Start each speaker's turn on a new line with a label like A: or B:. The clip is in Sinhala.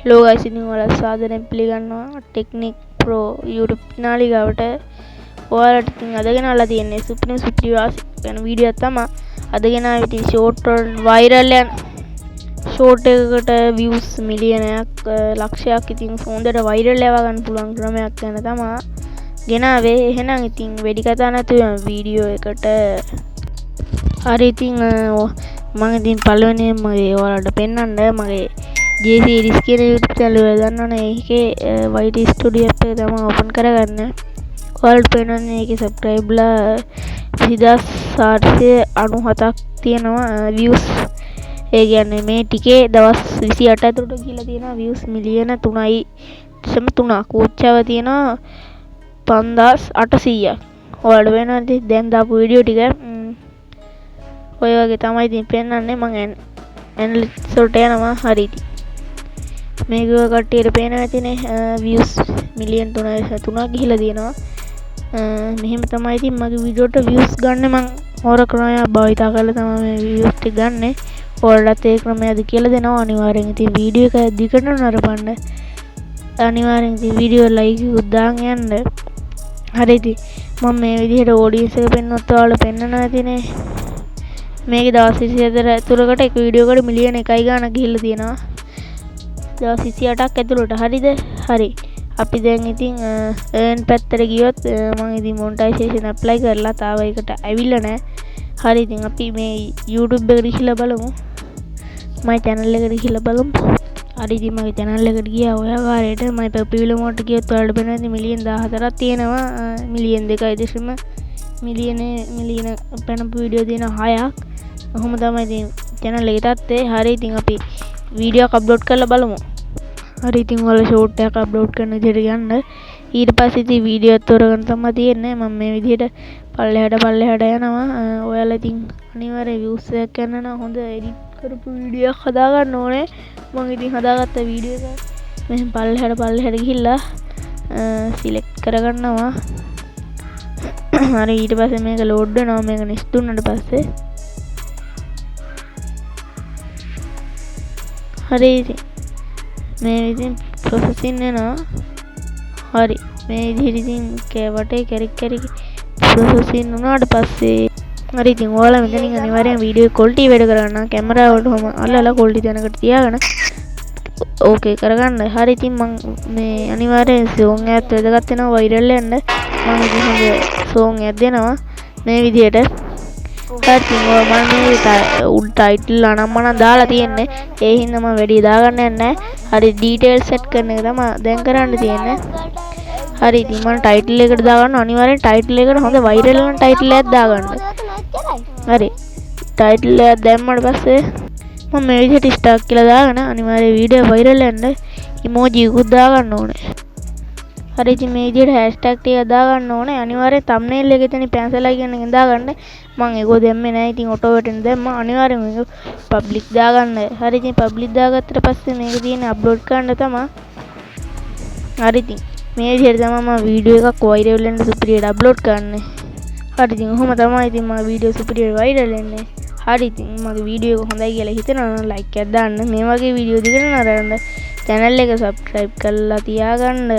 A: Hello guys, ඉතින් ඔයාලා සාදරයෙන් පිළිගන්නවා ටෙක්නික් ප්‍රෝ YouTube නාලිකාවට. ඔයාලට ඉතින් අද ගෙනාලා තියෙන්නේ සුපිරි යන වීඩියෝ එක තමයි. අද ගෙනාවේ ඉතින් ෂෝට් වල වයිරල් යන ෂෝට් එකකට views මිලියනයක් ලක්ෂයක් ඉතින් හොඳට වයිරල් යවා ගන්න පුළුවන් ක්‍රමයක් ගැන තමයි ගෙනාවේ. එහෙනම් ඉතින් වෙඩි කතා නැතුව වීඩියෝ එකට. හරි ඉතින් මම ඉතින් පළවෙනියෙන් මගේ ඔයාලට පෙන්නන්න මගේ JC Series කියන YouTube channel එක ගන්නවනේ. ඒකේ YT Studio app එක තමයි open කරගන්න. ඔයාලට පේනන්නේ ඒකේ subscribe ලා 2497ක් තියෙනවා views. ඒ කියන්නේ මේ ටිකේ දවස් 28 ඇතුළත කියලා තියෙනවා views මිලියන 3.3ක්. උච්චාව තියෙනවා 5800ක්. ඔයාලට වෙනවද දැන් දාපු වීඩියෝ ටික ඔය වගේ තමයි ඉතින් පෙන්නන්නේ. මම ඇනලිටික්ස් වලට යනවා. හරි ඉතින් මේක කට්ටියට පේනවා ඇතිනේ views මිලියන් 3.3ක් ගිහිලා තියෙනවා. මෙහෙම තමයි ඉතින් මගේ වීඩියෝට views ගන්න මම හොර ක්‍රමයක් භාවිතා කරලා තමයි මේ views ටික ගන්නෙ. ඔයාලට ඒ ක්‍රමයද කියලා දෙනවා. අනිවාර්යෙන් ඉතින් වීඩියෝ එක දිගට නරඹන්න. අනිවාර්යෙන් ඉතින් වීඩියෝ ලයික් එකක් දාන්න යන්න. හරි ඉතින් මම මේ විදිහට ඔඩියන්ස් එක පෙන්වුවත් ඔයාලට පෙන්නනවා ඇතිනේ. මේකේ දවස් 24 ඇතුළකට එක වීඩියෝ එකට මිලියන 1 ගාණක් ගිහිල්ලා තියෙනවා. දවස් 28ක් ඇතුළට. හරිද? හරි. අපි දැන් ඉතින් earn පැත්තට ගියොත් මම ඉතින් monetization apply කරලා තාම ඒකට ඇවිල්ලා නැහැ. හරි ඉතින් අපි මේ YouTube එකට ගිහිල්ලා බලමු. මගේ channel එකට ගිහිල්ලා බලමු. හරි ඉතින් මගේ channel එකට ගියා ඔය ආකාරයට මම පොපියුලර් මෝඩ් ගියොත් ඔයාලට පේනවා මිලියන් 14ක් තියෙනවා. මිලියන් 2.0 මිලියන පැනපු වීඩියෝ තියෙනවා 6ක්. ඔහොම තමයි ඉතින් channel එකේ තත්ත්වය. හරි ඉතින් අපි වීඩියෝ අප්ලෝඩ් කරලා බලමු. හරි ඉතින් ඔයාලා ෂෝට් එකක් අප්ලෝඩ් කරන විදිහට යන්න. ඊට පස්සේ ඉතින් වීඩියෝ තෝරගන්න තමයි තියෙන්නේ. මම මේ විදිහට පල්ලෙහාට යනවා. ඔයාලා ඉතින් අනිවාර්යෙන් views එකක් ගන්න නම් හොඳ එඩිට් කරපු වීඩියෝ එකක් හදා ගන්න ඕනේ. මම ඉතින් හදාගත්ත වීඩියෝ එක මෙහෙම පල්ලෙහාට ගිහිල්ලා සිලෙක්ට් කරගන්නවා. හරි ඊට පස්සේ මේක ලෝඩ් වෙනවා. මේක next දුන්නාට පස්සේ හරි ඉතින් මේ විදිහින් processing වෙනවා. හරි මේ විදිහට ඉතින් වටේ කැරි processing වුණාට පස්සේ හරි ඉතින් ඔයාලා මෙතනින් අනිවාර්යෙන් වීඩියෝ quality වැඩ කරගන්න. කැමරාවට ඔහම අල්ලලා quality දැනකට තියාගෙන ඕකේ කරගන්න. හරි ඉතින් මම මේ අනිවාර්යෙන් song එකත් වැදගත් වෙනවා viral යන්න. මම ඉතින් හොඳ song එකක් දෙනවා මේ විදිහට. ඉතින් මම මේ උඩ ටයිටල් අනම්මන දාලා තියෙන්නේ. ඒ හින්දා මම වැඩි දාගන්න යන්නේ. හරි ඩීටේල් සෙට් කරන එක තමයි දැන් කරන්න තියෙන්නේ. හරි ඉතින් මම ටයිටල් එකට දාගන්න. අනිවාර්යෙන් ටයිටල් එකට හොඳ වයිරල් වෙන ටයිටල් එකක් දාගන්න. හරි ටයිටල් එක දැම්මට පස්සේ මම මේ විදිහට ස්ටාක් කියලා දාගෙන අනිවාර්යෙන් වීඩියෝ වයිරල් යන්න ඉමෝජි එකක් දාගන්න ඕනේ. හරි ඉතින් මේ විදිහට hashtag ටික දාගන්න ඕනේ. අනිවාර්යෙන් thumbnail එකේ තියෙන පැන්සලයි කියන එක දාගන්න. මම ඒක දැම්මේ නැහැ. ඉතින් ඔටෝ වෙටින් දැම්මා. අනිවාර්යෙන් මේක public දාගන්න. හරි ඉතින් public දාගත්තට පස්සේ මේක තියෙන upload කරන්න තමයි. හරි ඉතින් මේ විදිහට තමයි මම වීඩියෝ එකක් viral වෙන්න සුපිරියට upload කරන්නේ. හරි ඉතින් ඔහොම තමයි ඉතින් මම වීඩියෝ සුපිරියට viral වෙන්නේ. හරි ඉතින් මගේ වීඩියෝ එක හොඳයි කියලා හිතනවා නම් like එකක් දාන්න. මේ වගේ වීඩියෝ දිගට නරඹන්න channel එක subscribe කරලා තියාගන්න.